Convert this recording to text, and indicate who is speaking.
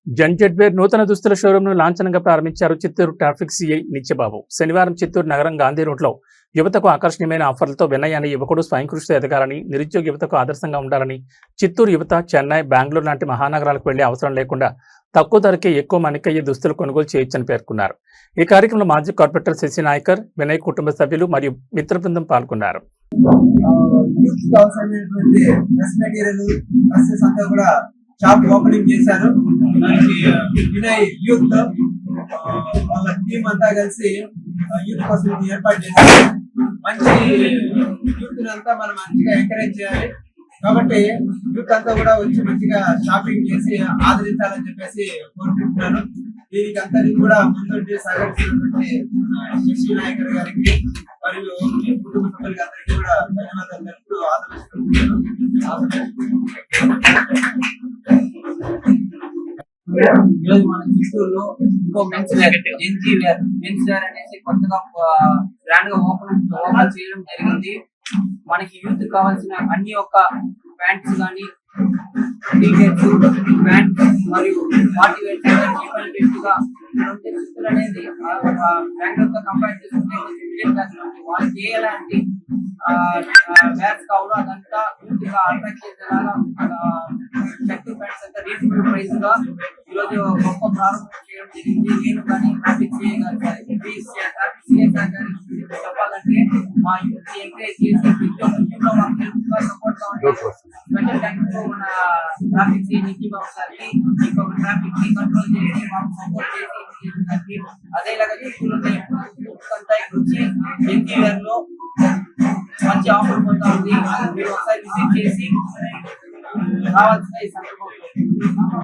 Speaker 1: జెన్జెడ్వేర్ నూతన దుస్తుల షోరూంను లాంఛనంగా ప్రారంభించారు చిత్తూరు ట్రాఫిక్ సీఐ నిత్యబాబు. శనివారం చిత్తూరు నగరం గాంధీ రోడ్లో యువతకు ఆకర్షణీయమైన ఆఫర్లతో వినయ్ అనే యువకుడు స్వయం కృషితో ఎదగాలని, నిరుద్యోగ యువతకు ఆదర్శంగా ఉండాలని, చిత్తూరు యువత చెన్నై, బెంగళూరు లాంటి మహానగరాలకు వెళ్లే అవసరం లేకుండా తక్కువ ధరకే ఎక్కువ మన్నికయ్యే దుస్తులు కొనుగోలు చేయొచ్చని పేర్కొన్నారు. ఈ కార్యక్రమంలో మాజీ కార్పొరేటర్ శశి నాయకర్, వినయ్ కుటుంబ సభ్యులు మరియు మిత్ర బృందం పాల్గొన్నారు.
Speaker 2: షాప్ ఓపెనింగ్ చేశారు. దానికి వినయ్ యూత్ వాళ్ళ టీమ్ అంతా కలిసి యూత్ కోసం ఏర్పాటు చేశారు. మంచి యూత్ అంతా మనం మంచిగా ఎంకరేజ్ చేయాలి. కాబట్టి యూత్ అంతా కూడా వచ్చి మంచిగా షాపింగ్ చేసి ఆదరించాలని చెప్పేసి కోరుకుంటున్నాను. దీనికి అందరికి కూడా ముందుండి సహకరిస్తున్నటువంటి శశి నాయకర్ గారికి మరియు కుటుంబ సభ్యులకి అందరికీ కూడా ధన్యవాదాలు తెలుపుతూ ఆదరిస్తున్నాను.
Speaker 3: ఈరోజు మన చిత్తూరులో ఇంకో మెన్స్ వేర్ అనేసి కొత్తగా బ్రాండ్ గా ఓపెన్ చేయడం జరిగింది. మనకి యూత్ కావాల్సిన అన్ని ఒక్క ప్యాంట్స్ కానీ, టీషర్ట్స్, ప్యాంట్ మరియు పార్టీ వేర్ గా చిత్తూరు అనేది బెంగళూరు తో కంపేర్ చేసుకుంటే మిడిల్ క్లాస్ వాళ్ళకి ఎలాంటి వేర్స్ కావాలో అదంతా యూత్ గా అట్రాక్ట్ చేసేలాగా షర్ట్ ప్యాంట్స్ అంతా రీజనబుల్ ప్రైస్ గా ఈరోజు గొప్ప ప్రారంభం చేయడం జరిగింది. నేను కానీ ట్రాఫిక్ సిఐ చెప్పాలంటే మా యూత్ ఎంకరేజ్ చేసి ప్రతి ఒక్క విషయంలో మాకు హెల్ప్ గా సపోర్ట్ గా ఉంటారు. స్పెషల్ థ్యాంక్స్ తో మన ట్రాఫిక్ సిఐ నిత్యబాబు గారికి, ఇంకొక ట్రాఫిక్ ని కంట్రోల్ చేసి మాకు సపోర్ట్ చేసి అదేలాగా చిత్తూరులో అంతా వచ్చి ఎన్టీఆర్ లో మంచి ఆఫర్ పోతా ఉంది. మీరు ఒకసారి విజిట్ చేసి రావాల్సిన ఈ సందర్భంలో